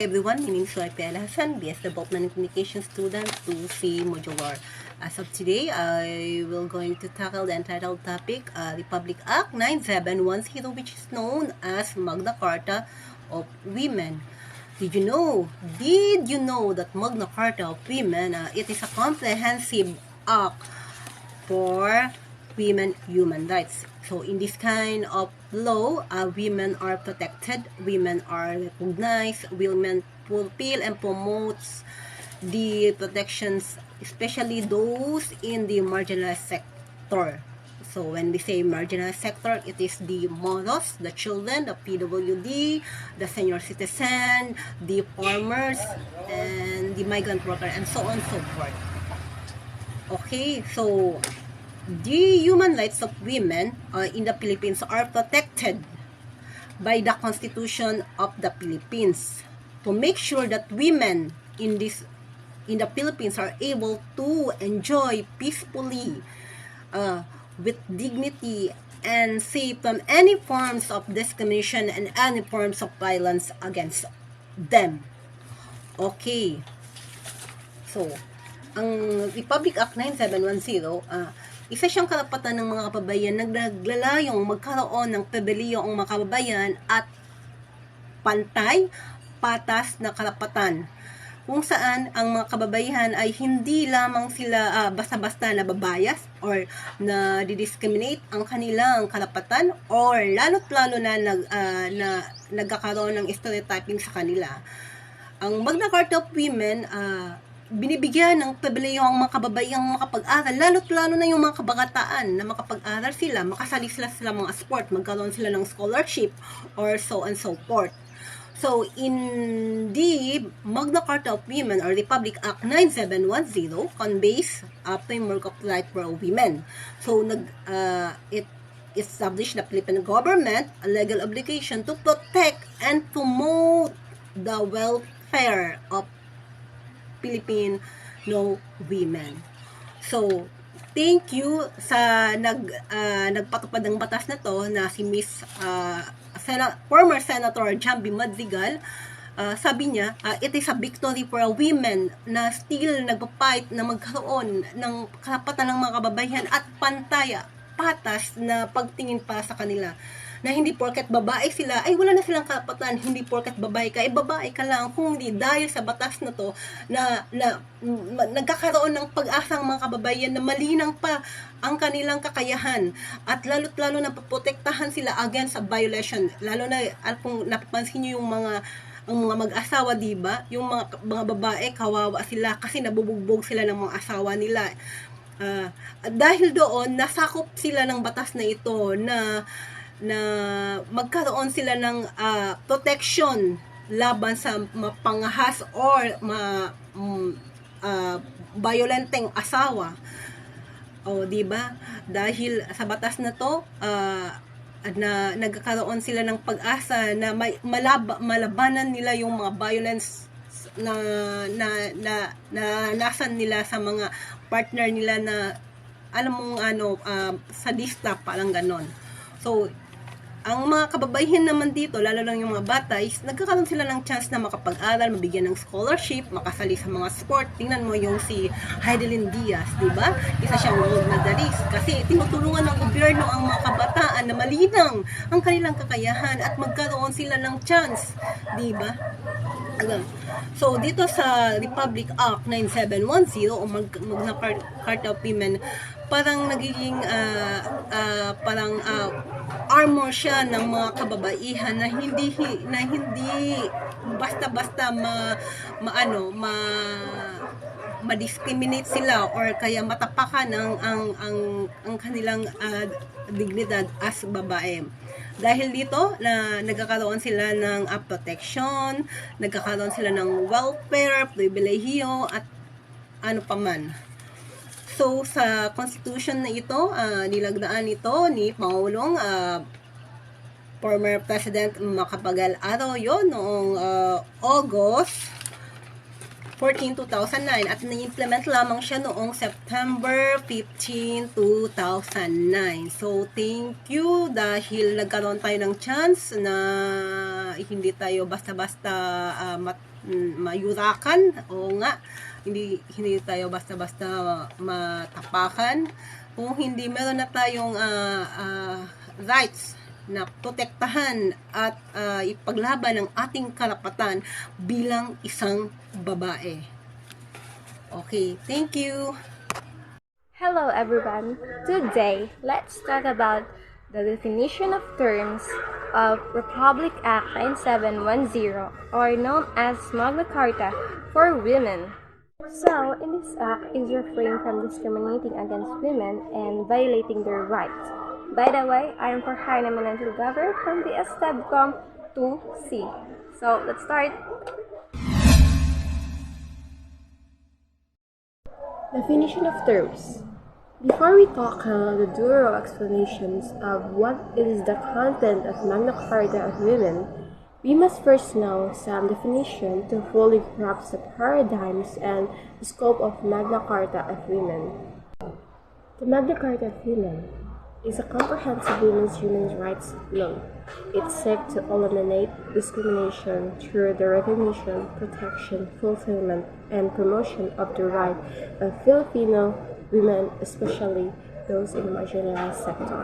Everyone, my name is Ruaifhi Hassan, BS Development and Communication student to C Modular. As of today, I will going to tackle the entitled topic, Republic Act 9710, which is known as Magna Carta of Women. Did you know that Magna Carta of Women, it is a comprehensive act for women human rights. So in this kind of law, women are protected, women are recognized, women fulfill and promotes the protections, especially those in the marginalized sector. So when we say marginalized sector, it is the mothers, the children, the PWD, the senior citizen, the farmers, and the migrant worker, and so on and so forth. Okay, so the human rights of women in the Philippines are protected by the Constitution of the Philippines to make sure that women in the Philippines are able to enjoy peacefully with dignity and safe from any forms of discrimination and any forms of violence against them. Okay. So, ang Republic Act 9710, isa siyang karapatan ng mga kababayan na naglalayong magkaroon ng pribilehiyo ang mga kababayan at pantay, patas na karapatan. Kung saan ang mga kababayan ay hindi lamang sila basta-basta nababayas or na didiscriminate ang kanilang karapatan or lalo't-lalo na nagkakaroon ng stereotyping sa kanila. Ang Magna Carta of Women, binibigyan ng pribilehiyo ang mga kababayang makapag-aral, lalo't-lalo na yung mga kabataan na makapag-aral sila, makasali sila sa mga sport, magkaroon sila ng scholarship, or so and so forth. So, in the Magna Carta of Women or Republic Act 9710 conveys a framework of right for women. So, it established the Philippine government a legal obligation to protect and promote the welfare of Filipino women. So, thank you sa nagpatupad ng batas na to na si Miss former Senator Jambi Madrigal. Sabi niya, it is a victory for a women na still nagpa-fight na magkaroon ng karapatan ng mga kababayan at pantaya, patas na pagtingin para sa kanila. Na hindi porket babae sila, ay wala na silang karapatan, hindi porket babae ka, ay babae ka lang, kung hindi dahil sa batas na to, na nagkakaroon ng pag-asa ang mga kababayan na malinang pa ang kanilang kakayahan, at lalo't-lalo na paprotektahan sila against a violation, lalo na kung napapansin nyo yung mga mag-asawa, diba? Yung mga babae, kawawa sila kasi nabubugbog sila ng mga asawa nila. Dahil doon, nasakop sila ng batas na ito na magkaroon sila ng protection laban sa mapangahas or violenteng asawa. O, di ba? Dahil sa batas na to, na nagkakaroon sila ng pag-asa na malabanan nila yung mga violence na nasan nila sa mga partner nila na alam mong sadista, parang ganon. So, ang mga kababayan naman dito, lalo lang yung mga bata, is nagkakaroon sila ng chance na makapag-aral, mabigyan ng scholarship, makasali sa mga sport. Tingnan mo yung si Heidelin Diaz, di ba? Isa siyang gold medalist kasi tinutulungan ng gobyerno ang mga kabataan na malinang ang kanilang kakayahan at magkaroon sila ng chance, di ba? So, dito sa Republic Act 9710 o Magna Carta of Women, parang nagiging armor siya ng mga kababaihan na hindi basta-basta ma-discriminate sila or kaya matapakan ang kanilang dignidad as babae. Dahil dito na nagkakaroon sila ng protection, nagkakaroon sila ng welfare, pribilehiyo at ano paman. So, sa Constitution na ito, nilagdaan ito ni Pangulong former President Macapagal Arroyo noong August 14, 2009 at na-implement lamang siya noong September 15, 2009. So, thank you dahil nagkaroon tayo ng chance na hindi tayo basta-basta mayurakan. Oo nga, hindi tayo basta-basta matapakan. Kung hindi meron na tayong rights na protektahan at ipaglaban ang ating karapatan bilang isang babae. Okay, thank you. Hello everyone. Today, let's talk about the definition of terms of Republic Act 9710, or known as Magna Carta for women. So, in this act is refrained from discriminating against women and violating their rights. By the way, I am Fhaihaina from the STEBCOM 2C. So, let's start. Definition of terms. Before we tackle the thorough explanations of what is the content of Magna Carta of Women, we must first know some definition to fully grasp the paradigms and the scope of Magna Carta of Women. The Magna Carta of Women is a comprehensive women's human rights law. It seeks to eliminate discrimination through the recognition, protection, fulfillment, and promotion of the right of Filipino women, especially those in the marginalized sector.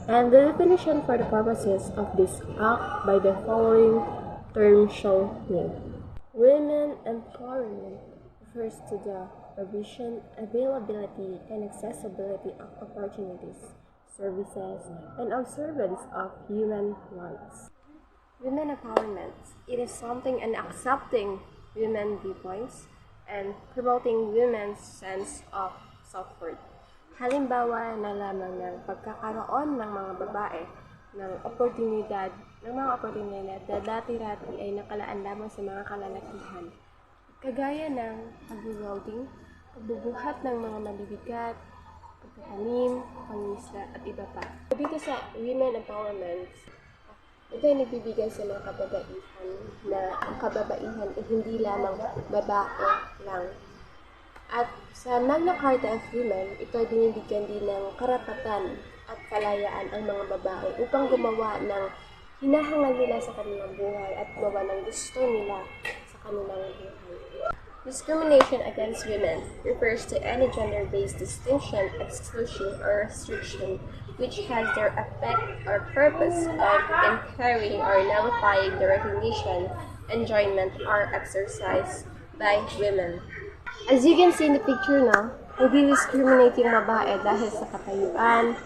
And the definition for the purposes of this act by the following terms show me. Women empowerment refers to the provision, availability, and accessibility of opportunities, services, and observance of human rights. Women empowerment, it is something and accepting women viewpoints and promoting women's sense of self-worth. Halimbawa na lamang ng pagkakaroon ng mga babae ng mga oportunidad na dati-rati ay nakalaan lamang sa mga kalalakihan. Kagaya ng pag-welding, pagbubuhat ng mga mabibigat, pagtatanim, pangisda at iba pa. Dito sa women empowerment, ito ay nagbibigay sa mga kababaihan na ang kababaihan ay hindi lamang babae lang. At sa Magna Carta of Women, ito ay binibigyan din ng karapatan at kalayaan ang mga babae upang gumawa ng hinahangal nila sa kanilang buhay at gumawa ng gusto nila sa kanilang buhay. Discrimination against women refers to any gender-based distinction, exclusion, or restriction which has their effect or purpose of impairing or nullifying the recognition, enjoyment, or exercise by women. As you can see in the picture na, nag-discriminate yung babae dahil sa katayuan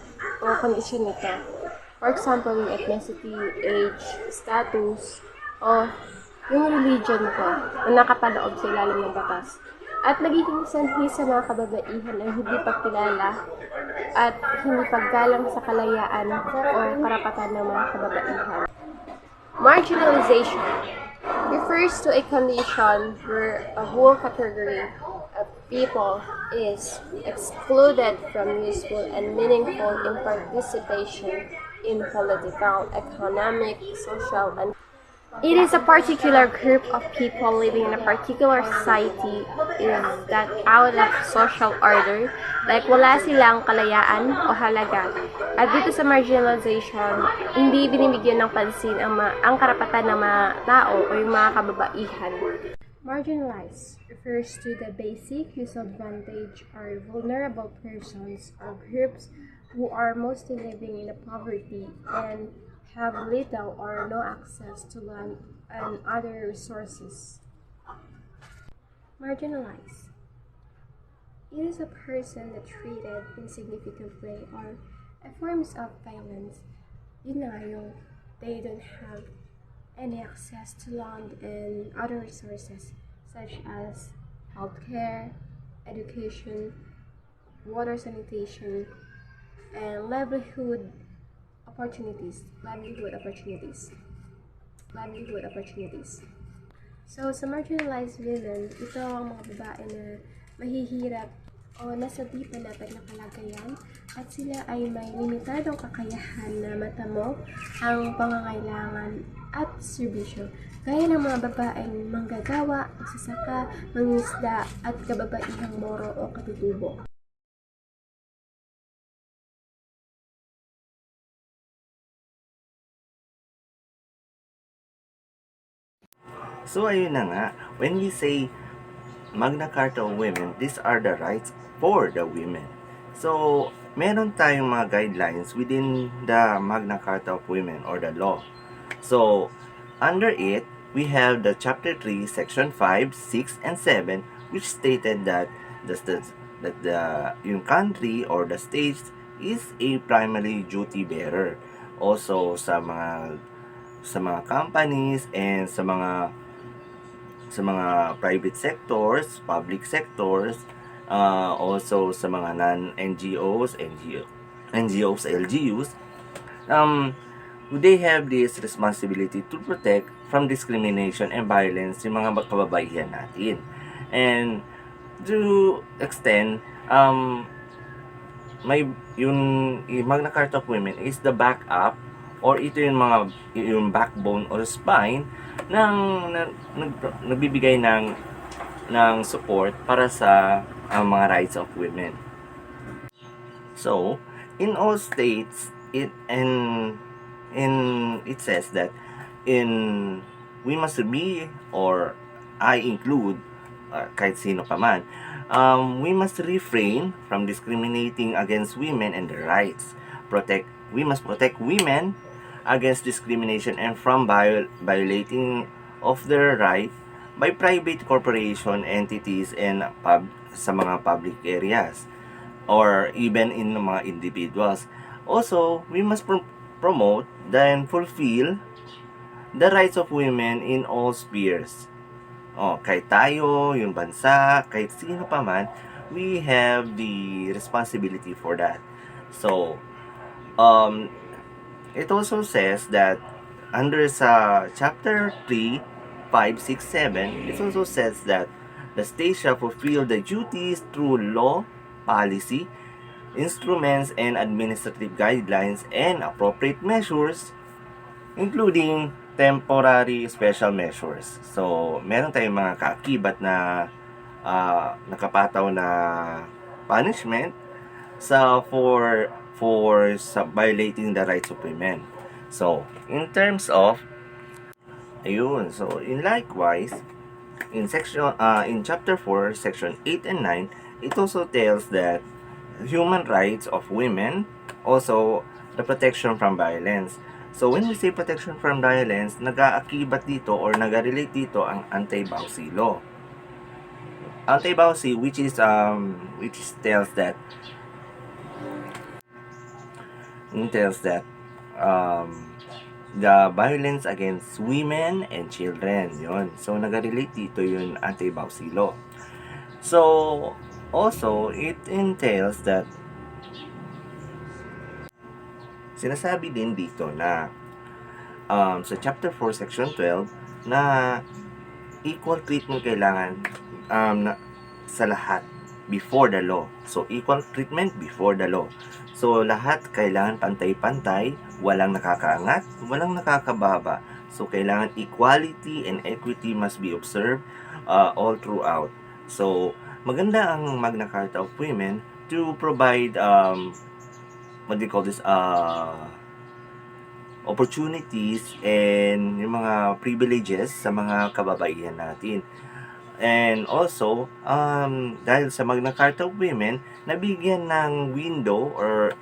o kondisyon nito. For example, yung ethnicity, age, status, o yung religion ko na nakapaloob sa ilalim ng batas. At nagiging sanhi sa mga kababaihan ang hindi pagkilala at hindi paggalang sa kalayaan o karapatan ng mga kababaihan. Marginalization refers to a condition where a whole category of people is excluded from useful and meaningful in participation in political, economic, social, and it is a particular group of people living in a particular society is that out of social order, like wala silang kalayaan o halaga. At dito sa marginalization, hindi binibigyan ng pansin ang karapatan ng mga tao o yung mga kababaihan. Marginalized refers to the basic disadvantaged or vulnerable persons or groups who are mostly living in poverty and have little or no access to land and other resources. Marginalized. It is a person that treated in a significant way or a forms of violence. Yun na yung they don't have any access to land and other resources such as healthcare, education, water sanitation, and livelihood opportunities. So, sa marginalized women, ito ang mga babae na mahihirap o nasa di panatag na kalagayan at sila ay may limitadong kakayahan na matamo ang pangangailangan at serbisyo. Gaya ng mga babaeng manggagawa, magsasaka, mangingisda at kababaihang moro o katutubo. So ayun na nga, when we say Magna Carta of Women, these are the rights for the women. So, meron tayong mga guidelines within the Magna Carta of Women or the law. So, under it, we have the Chapter 3, Section 5, 6, and 7, which stated that yung country or the states is a primary duty bearer. Also, sa mga companies and sa mga private sectors, public sectors, also sa mga non-NGOs, NGOs, LGUs, they have this responsibility to protect from discrimination and violence yung mga kababaihan natin. And to extend, yung Magna Carta of Women is the backup or ito yung backbone or spine nagbibigay ng support para sa mga rights of women. So, in all states, it says that we must be, or I include, kahit sino pa man, we must refrain from discriminating against women and their rights. We must protect women against discrimination and from violating of their rights by private corporation entities and sa mga public areas or even in mga individuals. Also, we must promote and fulfill the rights of women in all spheres. Kahit tayo, yung bansa, kahit sino pa man, we have the responsibility for that. So, it also says that under sa chapter 3, 5, 6, 7, it also says that the state shall fulfill the duties through law, policy, instruments, and administrative guidelines and appropriate measures, including temporary special measures. So, meron tayong mga kaakibat na nakapataw na punishment for violating the rights of women. So, in terms of likewise, in chapter 4, section 8 and 9, it also tells that human rights of women, also the protection from violence. So, when we say protection from violence, nag-aakibat dito or nag-relate dito ang anti-Bawsi law. Anti-Bawsi, which tells that the violence against women and children, yun. So, nag-relate dito yung anti-Bawsi law. So, also, it entails that sinasabi din dito na sa chapter 4, section 12, na equal treatment kailangan sa lahat before the law. So, equal treatment before the law. So, lahat kailangan pantay-pantay, walang nakakaangat, walang nakakababa. So, kailangan equality and equity must be observed all throughout. So, maganda ang Magna Carta of Women to provide opportunities and yung mga privileges sa mga kababaihan natin. And also, dahil sa Magna Carta of Women, nabigyan ng window or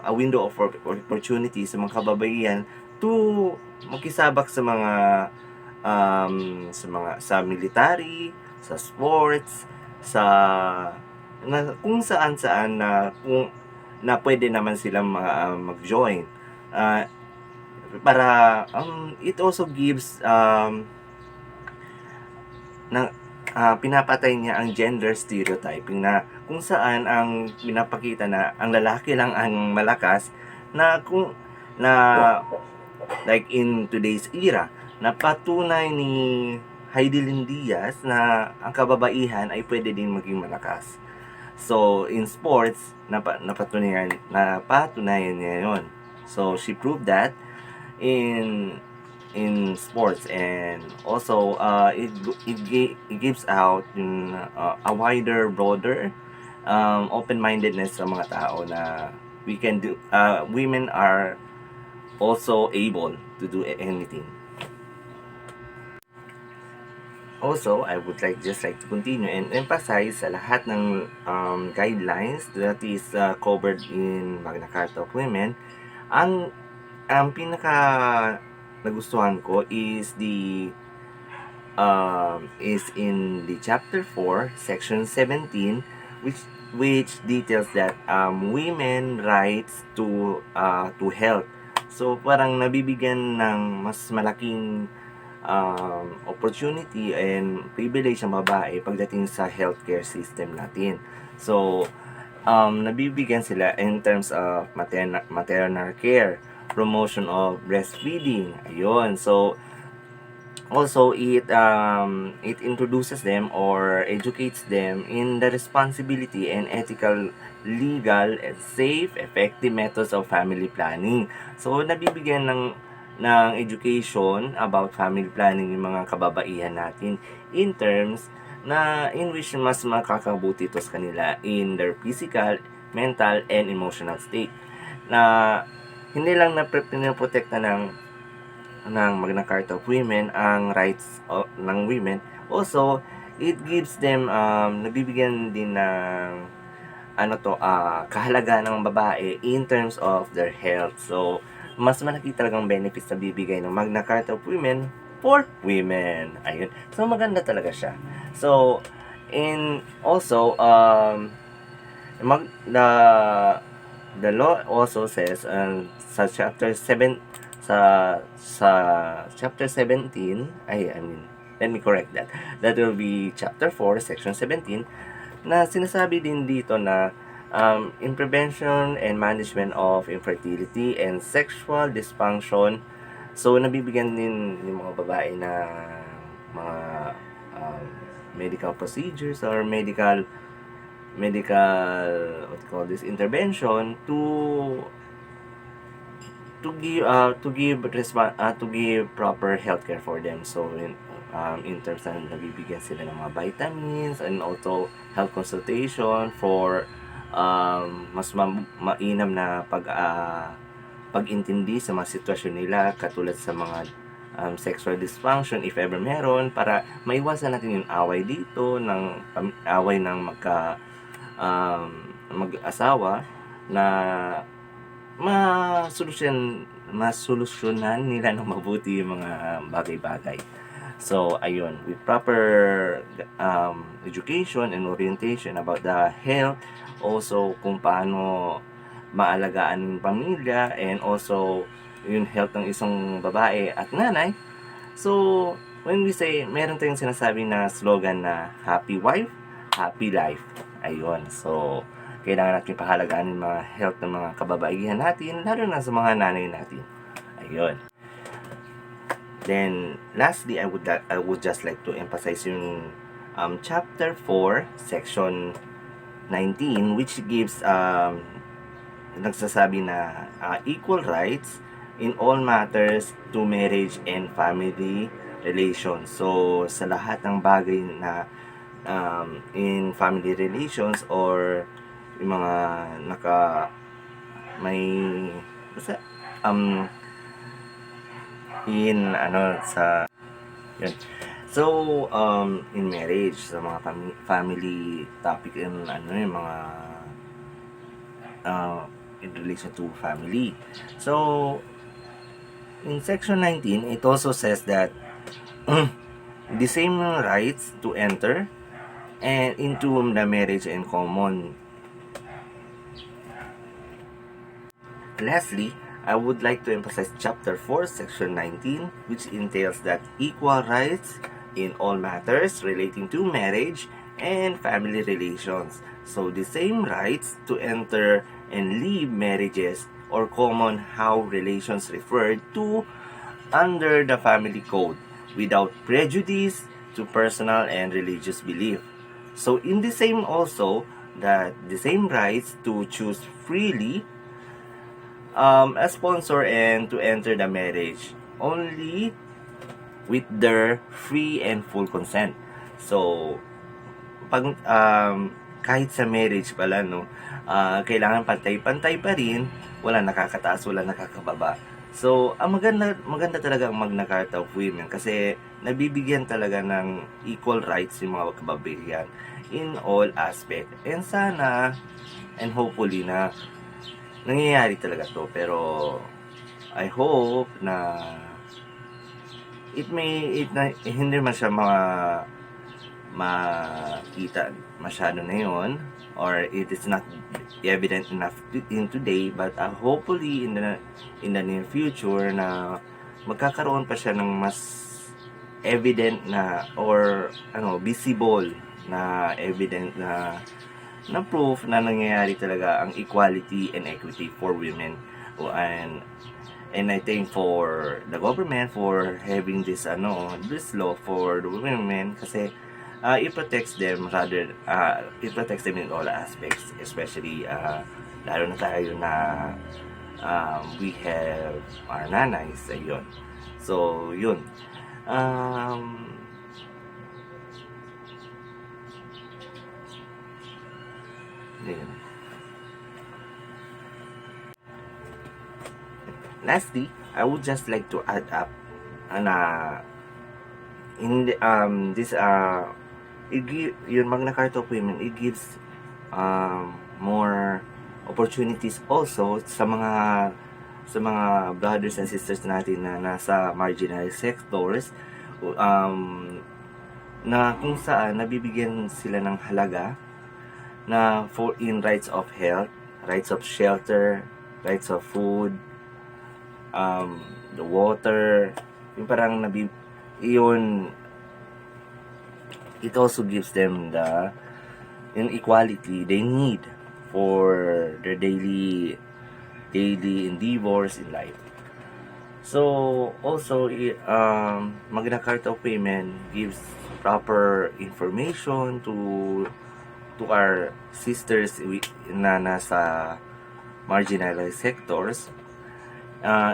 a window of opportunity sa mga kababaihan to makisabak sa military, sa sports, kung saan na pwede naman silang mag-join. It also gives pinapatay niya ang gender stereotyping na kung saan ang pinapakita na ang lalaki lang ang malakas like in today's era na patunay ni Heidi Diaz na ang kababaihan ay pwede din maging malakas. So in sports napatunayan niya yon. So she proved that in sports, and also it gives out a wider, broader open-mindedness sa mga tao na women are also able to do anything. Also, I would like to continue and emphasize sa lahat ng guidelines that is covered in Magna Carta of Women. Ang pinaka nagustuhan ko is in the chapter 4, section 17, which details that women rights to health. So parang nabibigyan ng mas malaking opportunity and privilege ang babae pagdating sa healthcare system natin. So nabibigyan sila in terms of maternal care, promotion of breastfeeding. Ayun. So also it introduces them or educates them in the responsibility and ethical, legal, and safe, effective methods of family planning. So nabibigyan ng education about family planning yung mga kababaihan natin in terms na in which mas makakabuti ito sa kanila in their physical, mental, and emotional state. Na hindi lang na pinoprotekta ng Magna Carta of Women ang rights ng women. Also, it gives them nabibigyan din ng kahalagaan ng babae in terms of their health. So, mas malaki talagang benefits na bibigay ng Magna Carta of Women for women. Ayun. So, maganda talaga siya. So, and also the law also says sa chapter 7 sa chapter 17, let me correct that. That will be chapter 4, section 17, na sinasabi din dito na in prevention and management of infertility and sexual dysfunction. So, nabibigyan din yung mga babae na mga medical procedures or medical intervention to give proper healthcare for them. So in terms na nabibigyan sila ng mga vitamins and also health consultation for mas mainam na pag-intindi sa mga sitwasyon nila, katulad sa mga sexual dysfunction if ever meron, para maiwasan natin yung away dito, away ng mag-asawa, na masolusyonan nila ng mabuti yung mga bagay-bagay. So, ayun, with proper education and orientation about the health, also kung paano maalagaan yung pamilya, and also yung health ng isang babae at nanay. So, when we say, meron tayong sinasabi na slogan na happy wife, happy life. Ayun, so kailangan natin pahalagaan yung mga health ng mga kababaihan natin, lalo na sa mga nanay natin. Ayun. Then, lastly, I would just like to emphasize yung chapter 4, section 19, which gives nagsasabi na equal rights in all matters to marriage and family relations. So, sa lahat ng bagay na in family relations or yung mga so in marriage, sa mga family topic, yung mga in relation to family. So in section 19, it also says that the same rights to enter and into the marriage in common. Lastly, I would like to emphasize chapter 4, section 19, which entails that equal rights in all matters relating to marriage and family relations. So the same rights to enter and leave marriages or common how relations referred to under the family code without prejudice to personal and religious belief. So in the same also, that the same rights to choose freely a sponsor and to enter the marriage only with their free and full consent. So pag kahit sa marriage pala, kailangan pantay-pantay pa rin, wala nakakataas, wala nakakababa. So ang maganda talaga ang Magna Carta of Women, kasi nabibigyan talaga ng equal rights yung mga kababaihan in all aspect. And sana, and hopefully na nangyayari talaga to. Pero I hope na hindi man siya makita masyado na yun, or it is not evident enough in today, but hopefully in the near future na magkakaroon pa siya ng mas evident na, or visible na evident na proof na nangyayari talaga ang equality and equity for women. And I think for the government for having this law for the women, kasi it protects them in all aspects, especially lalo na tayo na we have our nanays, ayun. So yun, yun. Lastly, I would just like to add up in the, yung Magna Carta of Women, it gives more opportunities also sa mga brothers and sisters natin na nasa marginalized sectors, na kung saan nabibigyan sila ng halaga na in rights of health, rights of shelter, rights of food, the water, yung parang it also gives them the inequality they need for their daily endeavors in life. So also Magna Carta of Women gives proper information to our sisters na nasa marginalized sectors.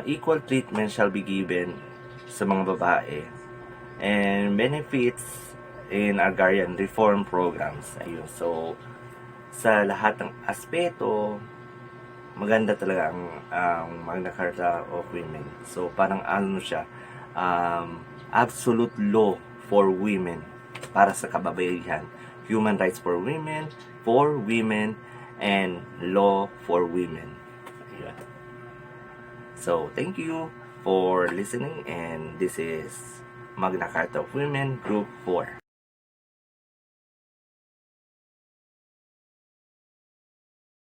Equal treatment shall be given sa mga babae, and benefits in agrarian reform programs. Ayun. So, sa lahat ng aspeto, maganda talaga ang Magna Carta of Women. So, parang siya, absolute law for women, para sa kababaihan. Human rights for women, and law for women. Ayun. So, thank you for listening, and this is Magna Carta of Women, Group 4.